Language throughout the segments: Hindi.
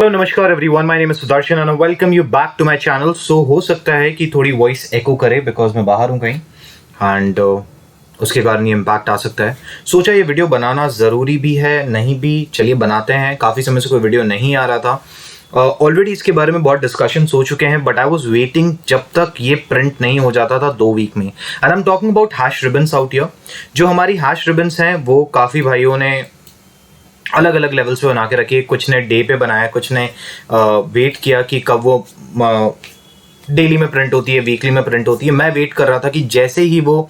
हेलो नमस्कार everyone, my name is Sudarshan and welcome you back to my channel. So हो सकता है कि थोड़ी वॉइस एको करे बिकॉज मैं बाहर हूँ कहीं एंड उसके कारण ये इम्पैक्ट आ सकता है। सोचा ये वीडियो बनाना ज़रूरी भी है, नहीं भी, चलिए बनाते हैं। काफ़ी समय से कोई वीडियो नहीं आ रहा था। ऑलरेडी इसके बारे में बहुत डिस्कशंस हो चुके हैं, बट आई वाज वेटिंग जब तक ये प्रिंट नहीं हो जाता था 2 वीक में। And I am talking about hash ribbons out here. जो हमारी हैश रिबन्स हैं वो काफ़ी भाइयों ने अलग अलग लेवल्स पे बना के रखी है। कुछ ने डे पे बनाया, कुछ ने वेट किया कि कब वो डेली में प्रिंट होती है, वीकली में प्रिंट होती है। मैं वेट कर रहा था कि जैसे ही वो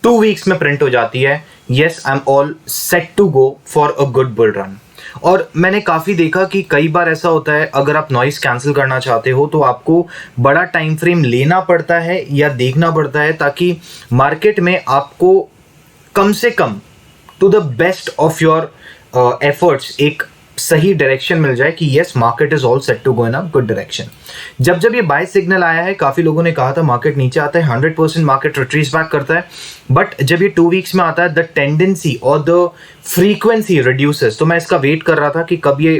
2 वीक्स में प्रिंट हो जाती है, yes I am all set to go for a good bull run. और मैंने काफ़ी देखा कि कई बार ऐसा होता है, अगर आप नॉइस कैंसिल करना चाहते हो तो आपको बड़ा टाइम फ्रेम लेना पड़ता है या देखना पड़ता है, ताकि मार्केट में आपको कम से कम to the best of your efforts एक सही डायरेक्शन मिल जाए कि yes market is all set to go in a good direction. जब ये बाय सिग्नल आया है, काफ़ी लोगों ने कहा था मार्केट नीचे आता है, 100% मार्केट रिट्रीस बैक करता है। बट जब ये 2 वीक्स में आता है, द टेंडेंसी और द फ्रीक्वेंसी रिड्यूसेस। तो मैं इसका वेट कर रहा था कि कब ये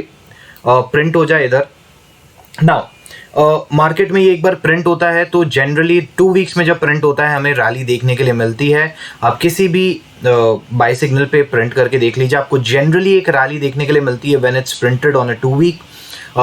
प्रिंट हो जाए इधर। नाउ मार्केट में ये एक बार प्रिंट होता है तो जनरली 2 वीक्स में जब प्रिंट होता है हमें रैली देखने के लिए मिलती है। आप किसी भी बाय सिग्नल पे प्रिंट करके देख लीजिए, आपको जनरली एक रैली देखने के लिए मिलती है when it's printed on a 2 week.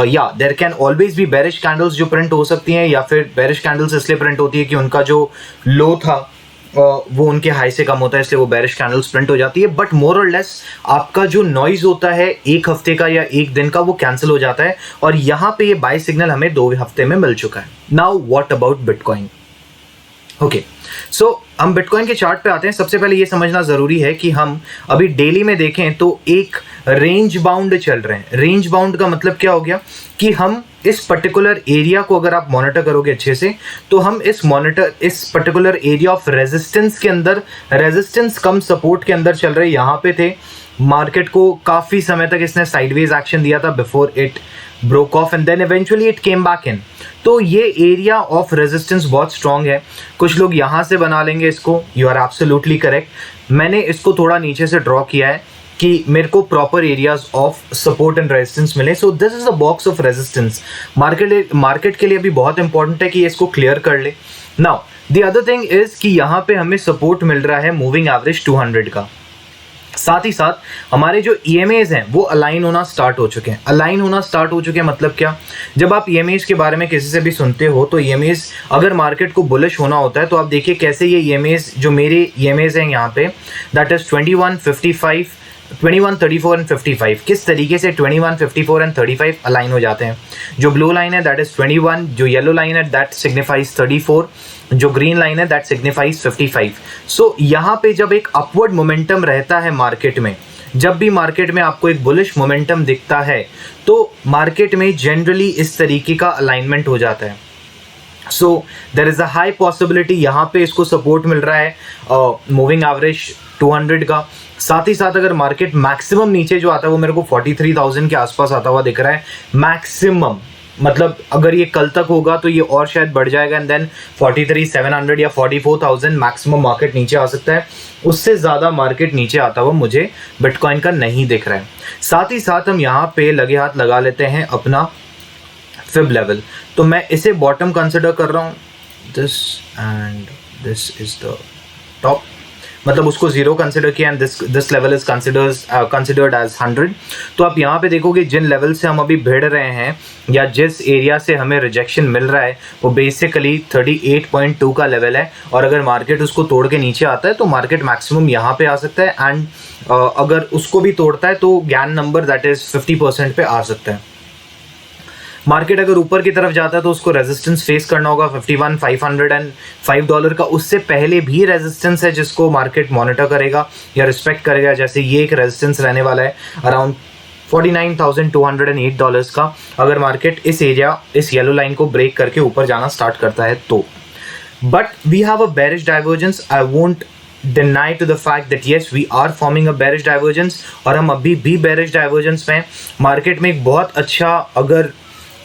या there can always be bearish candles जो प्रिंट हो सकती हैं, या फिर बेरिश कैंडल्स इसलिए प्रिंट होती है कि उनका जो लो था वो उनके हाई से कम होता है, इसलिए वो बेरिश कैंडल्स प्रिंट हो जाती है। बट मोर और लेस आपका जो नॉइज होता है 1 हफ्ते का या 1 दिन का, वो कैंसिल हो जाता है। और यहाँ पे ये बाय सिग्नल हमें 2 हफ्ते में मिल चुका है। Now what about bitcoin? Okay, so हम बिटकॉइन के चार्ट पे आते हैं। सबसे पहले ये समझना जरूरी है कि हम अभी डेली में देखें तो एक रेंज बाउंड चल रहे हैं। रेंज बाउंड का मतलब क्या हो गया कि हम इस पर्टिकुलर एरिया को अगर आप मॉनिटर करोगे अच्छे से, तो हम इस पर्टिकुलर एरिया ऑफ रेजिस्टेंस के अंदर, रेजिस्टेंस कम सपोर्ट के अंदर चल रहे, यहाँ पे थे। मार्केट को काफी समय तक इसने साइडवेज एक्शन दिया था before it broke off and then eventually it came back in. तो ये एरिया ऑफ रेजिस्टेंस बहुत स्ट्रांग है। कुछ लोग यहाँ से बना लेंगे इसको, यू आर एब्सोल्युटली करेक्ट। मैंने इसको थोड़ा नीचे से ड्रॉ किया है कि मेरे को proper areas of support and resistance मिले। So this is the box of resistance. Market के लिए भी बहुत इंपॉर्टेंट है कि इसको क्लियर कर ले। Now the other thing is कि यहाँ पे हमें सपोर्ट मिल रहा है मूविंग एवरेज 200 का। साथ ही साथ हमारे जो EMAs हैं वो अलाइन होना स्टार्ट हो चुके हैं। अलाइन होना स्टार्ट हो चुके हैं मतलब क्या? जब आप EMAs के बारे में किसी से भी सुनते हो तो EMAs, अगर मार्केट को बुलिश होना होता है तो आप देखिए कैसे ये EMAs, जो मेरे EMAs हैं यहाँ पे, दैट इज 21, 55, 21, 34 एंड 55, किस तरीके से 21, 54 एंड 35 अलाइन हो जाते हैं। जो ब्लू लाइन है दैट इज 21, जो येलो लाइन है दैट सिग्निफाइज 34, जो ग्रीन लाइन है दैट सिग्निफाइज 55। सो यहाँ पे जब एक अपवर्ड मोमेंटम रहता है मार्केट में, जब भी मार्केट में आपको एक बुलिश मोमेंटम दिखता है तो मार्केट में जनरली इस तरीके का अलाइनमेंट हो जाता है। So there is a high possibility यहाँ पे इसको सपोर्ट मिल रहा है मूविंग एवरेज 200 का। साथ ही साथ अगर मार्केट मैक्सिमम नीचे जो आता है वो मेरे को 43,000 के आसपास आता हुआ दिख रहा है मैक्सिमम। मतलब अगर ये कल तक होगा तो ये और शायद बढ़ जाएगा एंड देन 43,700 या 44,000 मैक्सिमम मार्केट नीचे आ सकता है। उससे ज़्यादा मार्केट नीचे आता हुआ मुझे बिटकॉइन का नहीं दिख रहा है। साथ ही साथ हम यहाँ पे लगे हाथ लगा लेते हैं अपना फिब लेवल। तो मैं इसे बॉटम कंसिडर कर रहा हूँ, this and this is the top, मतलब उसको 0 कंसिडर किया and this level is considered as 100। तो आप यहाँ पे देखोगे जिन लेवल से हम अभी भिड़ रहे हैं या जिस एरिया से हमें रिजेक्शन मिल रहा है वो बेसिकली 38.2 का लेवल है। और अगर मार्केट उसको तोड़ के नीचे आता है तो मार्केट मैक्सिमम यहाँ पे आ सकता है एंड अगर उसको भी तोड़ता है तो ज्ञान नंबर दैट इज 50% पे आ सकता है। मार्केट अगर ऊपर की तरफ जाता है तो उसको रेजिस्टेंस फेस करना होगा 51,505 डॉलर का। उससे पहले भी रेजिस्टेंस है जिसको मार्केट मॉनिटर करेगा या रिस्पेक्ट करेगा। जैसे ये एक रेजिस्टेंस रहने वाला है अराउंड 49,208 डॉलर्स का। अगर मार्केट इस एरिया, इस येलो लाइन को ब्रेक करके ऊपर जाना स्टार्ट करता है तो। But we have a bearish divergence. I won't deny to the fact that yes we are forming a bearish divergence और हम अभी भी bearish divergence में। मार्केट में एक बहुत अच्छा अगर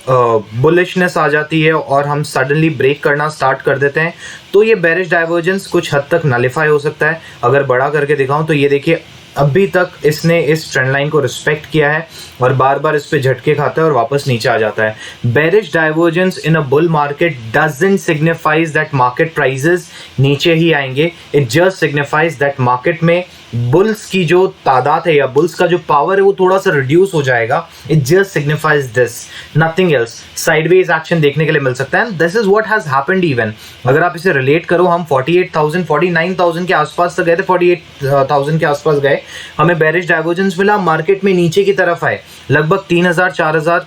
बुलिशनेस आ जाती है और हम सडनली ब्रेक करना स्टार्ट कर देते हैं तो ये बेरिश डाइवर्जेंस कुछ हद तक नलिफाई हो सकता है। अगर बड़ा करके दिखाऊं तो ये देखिए अभी तक इसने इस ट्रेंड लाइन को रिस्पेक्ट किया है और बार बार इस पे झटके खाता है और वापस नीचे आ जाता है. Bearish divergence in a bull market doesn't signifies that market prices नीचे ही आएंगे. It just signifies that market में बुल्स की जो तादाद है या बुल्स का जो पावर है वो थोड़ा सा रिड्यूस हो जाएगा. It just signifies this, nothing else. Sideways action देखने के लिए मिल सकता है. This is what has happened. Even अगर आप इसे रिलेट करो, हम 48,000 49,000 के आसपास तक गए थे, 48,000 के आसपास गए, हमें बेरिश डाइवर्जेंस मिला, मार्केट में नीचे की तरफ आए, लगभग 3,000 4,000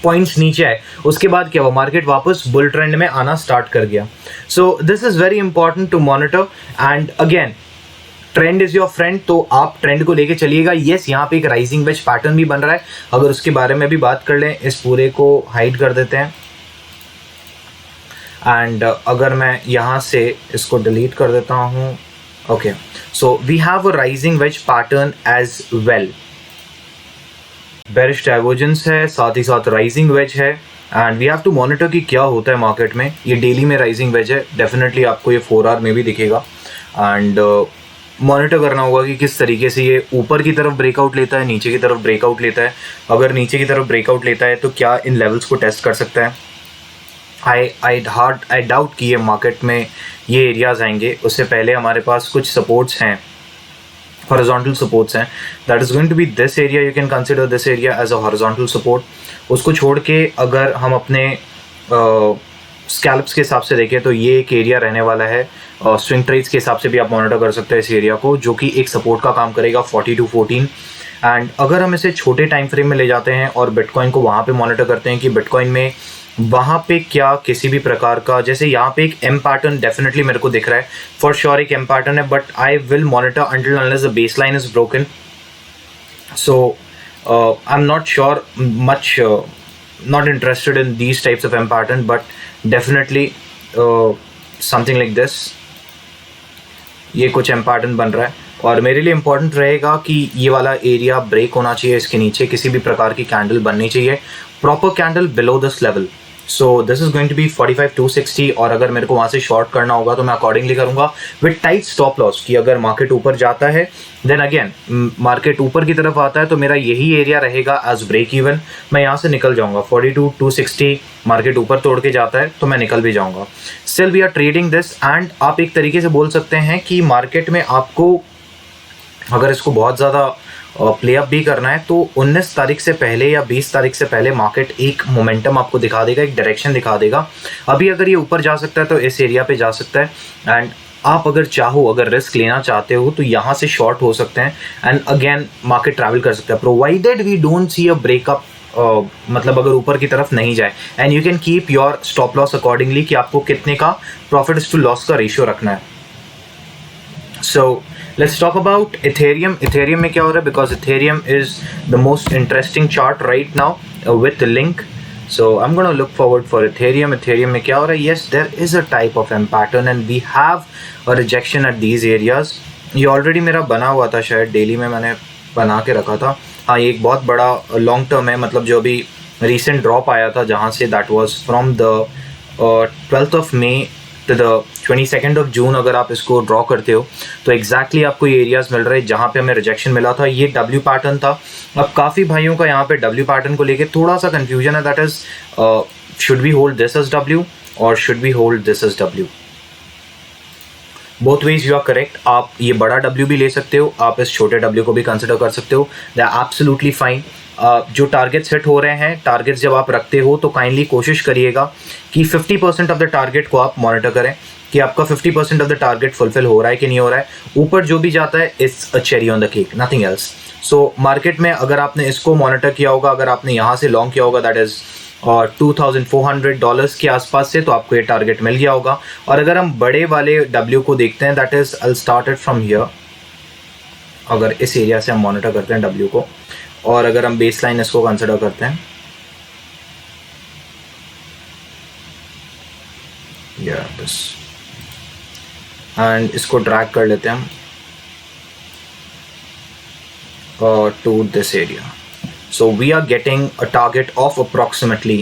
पॉइंट्स नीचे आए. उसके बाद क्या हुआ, मार्केट वापस बुल ट्रेंड में आना स्टार्ट कर गया. So this is very important to monitor. And again, trend is your friend, तो आप ट्रेंड को लेके चलिएगा. यस, यहाँ पे एक राइजिंग वेज पैटर्न भी बन रहा है. अगर उसके बारे में भी बात कर लें, इस पूरे को हाइड कर देते हैं. एंड अगर मैं यहाँ से इसको डिलीट कर देता हूँ, okay, so we have a rising wedge pattern as well. Bearish divergence है, साथ ही साथ राइजिंग वेज है. And we have to monitor कि क्या होता है मार्केट में. ये डेली में राइजिंग वेज है, डेफिनेटली आपको ये 4 आवर में भी दिखेगा. एंड मॉनिटर करना होगा कि किस तरीके से ये ऊपर की तरफ ब्रेकआउट लेता है, नीचे की तरफ ब्रेकआउट लेता है. अगर नीचे की तरफ ब्रेकआउट लेता है तो क्या इन लेवल्स को टेस्ट कर सकता है. आई डाउट कि ये मार्केट में ये एरियाज आएंगे. उससे पहले हमारे पास कुछ सपोर्ट्स हैं, हॉरिजॉन्टल सपोर्ट्स हैं. That is going to be this area. You can consider this area as a horizontal support. उसको छोड़ के अगर हम अपने स्कैल्प्स के हिसाब से देखें तो ये एक एरिया रहने वाला है. स्विंग ट्रेड्स के हिसाब से भी आप मॉनिटर कर सकते हैं इस एरिया को, जो कि एक सपोर्ट का काम करेगा 40 to 14. एंड अगर हम इसे छोटे टाइम फ्रेम में ले जाते हैं और बिटकॉइन को वहाँ पे मॉनिटर करते हैं कि बिटकॉइन में वहाँ पे क्या किसी भी प्रकार का, जैसे यहाँ पे एक एम पैटर्न डेफिनेटली मेरे को दिख रहा है, फॉर श्योर एक एम पैटर्न है, but I will monitor until unless the base line is broken. So I am not sure much, not interested in these types of M pattern, but definitely something like this. ये कुछ M pattern बन रहा है और मेरे लिए important रहेगा कि ये वाला एरिया ब्रेक होना चाहिए. इसके नीचे किसी भी प्रकार की कैंडल बननी चाहिए, proper candle below this level. So this is going to be 45,260. और अगर मेरे को वहाँ से शॉर्ट करना होगा तो मैं अकॉर्डिंगली करूँगा विद टाइट स्टॉप लॉस. कि अगर मार्केट ऊपर जाता है, देन अगेन मार्केट ऊपर की तरफ आता है तो मेरा यही एरिया रहेगा एज ब्रेक इवन. मैं यहाँ से निकल जाऊँगा. 42,260 मार्केट ऊपर तोड़ के जाता है तो मैं निकल भी जाऊँगा. Still we are trading this. And आप एक तरीके से बोल सकते हैं कि मार्केट में आपको अगर इसको बहुत ज़्यादा प्ले अप भी करना है तो 19 तारीख से पहले या 20 तारीख से पहले मार्केट एक मोमेंटम आपको दिखा देगा, एक डायरेक्शन दिखा देगा. अभी अगर ये ऊपर जा सकता है तो इस एरिया पे जा सकता है. एंड आप अगर चाहो, अगर रिस्क लेना चाहते हो तो यहाँ से शॉर्ट हो सकते हैं. एंड अगेन मार्केट ट्रैवल कर सकता है provided we don't see a breakup. मतलब अगर ऊपर की तरफ नहीं जाए. And you can keep your stop loss accordingly कि आपको कितने का प्रॉफिट टू लॉस का रेशियो रखना है. सो let's talk about Ethereum. Ethereum में क्या हो रहा है, because Ethereum is the most interesting chart right now with the link. So I'm going to look forward for Ethereum. Ethereum में क्या हो रहा है? Yes, there is a type of M pattern and we have a rejection at these areas. ये already मेरा बना हुआ था, शायद डेली में मैंने बना के रखा था. हाँ, ये एक बहुत बड़ा लॉन्ग टर्म है, मतलब जो अभी रिसेंट ड्रॉप आया था जहाँ से, that was from the 12th of May to the 22nd of June. अगर आप इसको ड्रॉ करते हो तो एग्जैक्टली आपको ये एरियाज मिल रहे हैं जहाँ पे हमें रिजेक्शन मिला था. ये W पैटर्न था. अब काफ़ी भाइयों का यहाँ पे W पैटर्न को लेके थोड़ा सा कंफ्यूजन है. That is should we hold this as W और should we hold this as W. Both ways you are correct. आप ये बड़ा W भी ले सकते हो, आप इस छोटे W को भी कंसिडर कर सकते हो. They are absolutely fine. जो टारगेट्स हिट हो रहे हैं, टारगेट्स जब आप रखते हो तो काइंडली कोशिश करिएगा कि 50% ऑफ द टारगेट को आप मॉनिटर करें कि आपका 50% ऑफ द टारगेट फुलफिल हो रहा है कि नहीं हो रहा है. ऊपर जो भी जाता है it's a cherry on the cake, nothing else. So market में अगर आपने इसको मॉनिटर किया होगा, अगर आपने यहाँ से लॉन्ग किया होगा, दैट इज $2,400 के आसपास से, तो आपको ये टारगेट मिल गया होगा. और अगर हम बड़े वाले W को देखते हैं, that is I start it from here. अगर इस एरिया से हम मॉनिटर करते हैं W को, और अगर हम बेस लाइन इसको कंसिडर करते हैं, एंड इसको ड्रैग कर लेते हैं हम to this area. So we are getting a target of approximately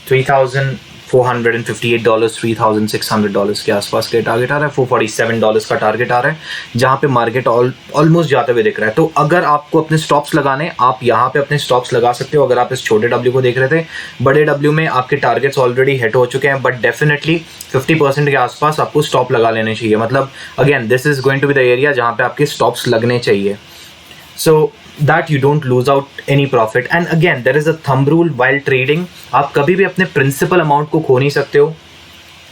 3,000 $458, $3,600 के आसपास के टारगेट आ रहा है, $447 का टारगेट आ रहा है, जहाँ पे मार्केट ऑलमोस्ट जाते हुए दिख रहा है। तो अगर आपको अपने स्टॉप्स लगाने, आप यहाँ पे अपने स्टॉप्स लगा सकते हो। अगर आप इस छोटे डब्ल्यू को देख रहे थे, बड़े डब्ल्यू में आपके टारगेट्स ऑलरेडी हिट हो चुके हैं, बट डेफिनेटली 50% के आसपास आपको स्टॉप लगा लेने चाहिए। मतलब again this is going to be the area जहाँ पे आपके स्टॉप्स लगने चाहिए, so that you don't lose out any profit. And again there is a thumb rule while trading, आप कभी भी अपने प्रिंसिपल अमाउंट को खो नहीं सकते हो।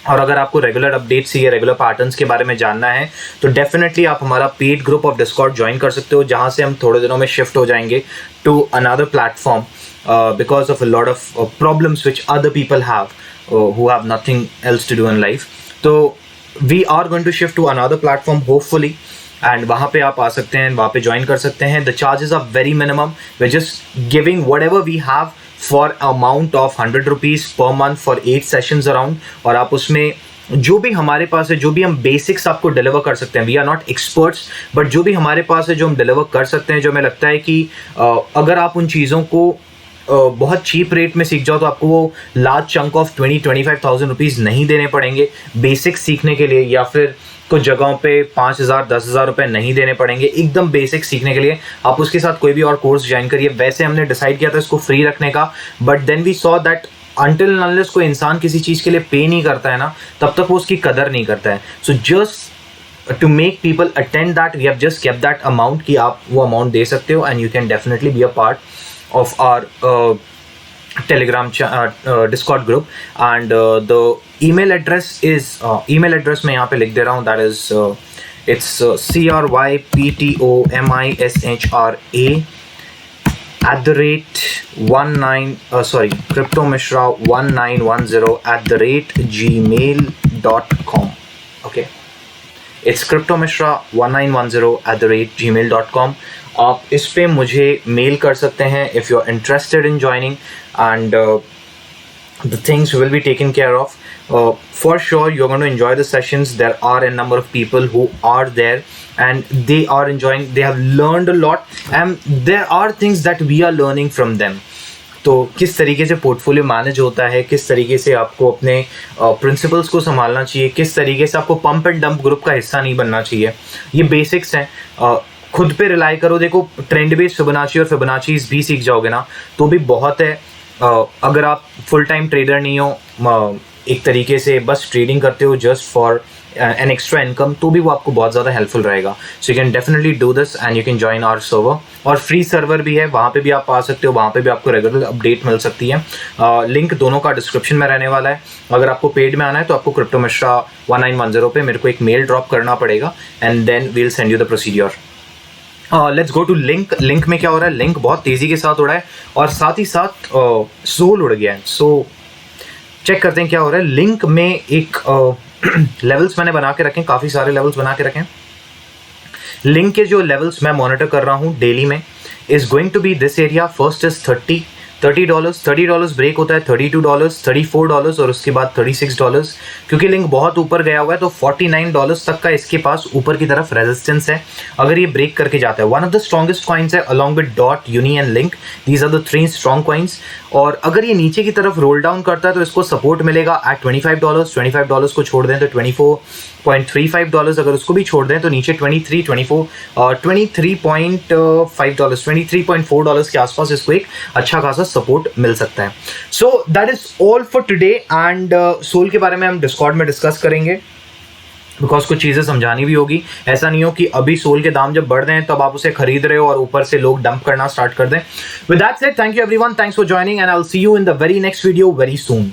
और अगर आपको रेगुलर अपडेट्स या रेगुलर पैटर्न्स के बारे में जानना है तो डेफिनेटली आप हमारा paid group of Discord join कर सकते हो, जहाँ से हम थोड़े दिनों में शिफ्ट हो जाएंगे to another platform because of a lot of problems which other people have who have nothing else to do in life. तो we are going to shift to another platform hopefully, and वहाँ पे आप आ सकते हैं, वहाँ पे ज्वाइन कर सकते हैं। The charges are very minimum, we just giving whatever we have for amount of 100 rupees per month for 8 sessions around. और आप उसमें जो भी हमारे पास है, जो भी हम बेसिक्स आपको डिलीवर कर सकते हैं, we are not experts, but जो भी हमारे पास है, जो हम डिलीवर कर सकते हैं, जो हमें लगता है कि अगर आप उन चीज़ों को बहुत चीप रेट में सीख जाओ तो आपको वो लार्ज चंक ऑफ 20-25,000 रुपीज़ नहीं देने पड़ेंगे बेसिक्स सीखने के लिए, या फिर कुछ जगहों पे 5,000-10,000 रुपए नहीं देने पड़ेंगे एकदम बेसिक सीखने के लिए। आप उसके साथ कोई भी और कोर्स ज्वाइन करिए। वैसे हमने डिसाइड किया था इसको फ्री रखने का, but then we saw that until unless कोई इंसान किसी चीज़ के लिए पे नहीं करता है ना, तब तक वो उसकी कदर नहीं करता है। So just to make people attend that we have just kept that amount कि आप वो अमाउंट दे सकते हो and you can definitely be a part of our Telegram Discord group, and the email address is email address मैं यहाँ पे लिख दे रहा हूँ, that is it's cryptomishra1910@gmail.com. okay, it's cryptomishra1910@gmail.com. आप इस पे मुझे मेल कर सकते हैं if you are interested in joining, and the things will be taken care of. For sure you're going to enjoy the sessions. There are a number of people who are there and they are enjoying, they have learned a lot, and there are things that we are learning from them. तो किस तरीके से पोर्टफोलियो मैनेज होता है, किस तरीके से आपको अपने प्रिंसिपल्स को संभालना चाहिए, किस तरीके से आपको पंप एंड डंप ग्रुप का हिस्सा नहीं बनना चाहिए, ये बेसिक्स हैं। खुद पे रिलाई करो, देखो ट्रेंड बेस्ड फिबोनाची और फिबोनाची भी सीख जाओगे ना तो भी बहुत है। अगर आप फुल टाइम ट्रेडर नहीं हो, एक तरीके से बस ट्रेडिंग करते हो just for an extra income, तो भी वो आपको बहुत ज़्यादा हेल्पफुल रहेगा। So you can definitely do this and you can join our server, और फ्री सर्वर भी है, वहाँ पे भी आप आ सकते हो, वहाँ पे भी आपको रेगुलर अपडेट मिल सकती है। लिंक दोनों का डिस्क्रिप्शन में रहने वाला है। अगर आपको पेड में आना है तो आपको क्रिप्टो मिश्रा 1910 पे मेरे को एक मेल ड्रॉप करना पड़ेगा and then we'll send you the procedure. Let's go to link. Link में क्या हो रहा है, लिंक बहुत तेज़ी के साथ उड़ रहा है और साथ ही साथ सोल उड़ गया है। सो चेक करते हैं क्या हो रहा है। लिंक में एक लेवल्स मैंने बना के रखे, काफ़ी सारे लेवल्स बना के रखे। लिंक के जो लेवल्स मैं मॉनिटर कर रहा हूँ डेली में is going to be this area. First is $30 break होता है, $32, $34 और उसके बाद $36। क्योंकि लिंक बहुत ऊपर गया हुआ है तो $49 तक का इसके पास ऊपर की तरफ रेजिस्टेंस है। अगर ये ब्रेक करके जाता है, one of the strongest coins है along with Dot, Uni and Link, these are the 3 strong coins. और अगर ये नीचे की तरफ रोल डाउन करता है तो इसको सपोर्ट मिलेगा एट $25। $25 को छोड़ दें तो $24.35, अगर उसको भी छोड़ दें तो नीचे 23.4 के आसपास इसको एक अच्छा खासा सपोर्ट मिल सकता है। So that is all for today, and soul के बारे में हम डिस्कॉर्ड में डिस्कस करेंगे बिकॉज कुछ चीज़ें समझानी भी होगी। ऐसा नहीं हो कि अभी सोल के दाम जब बढ़ रहे हैं तब आप उसे खरीद रहे हो और ऊपर से लोग डंप करना स्टार्ट कर दें। With that said, thank you everyone, thanks for joining and I will see you in the very next video very soon.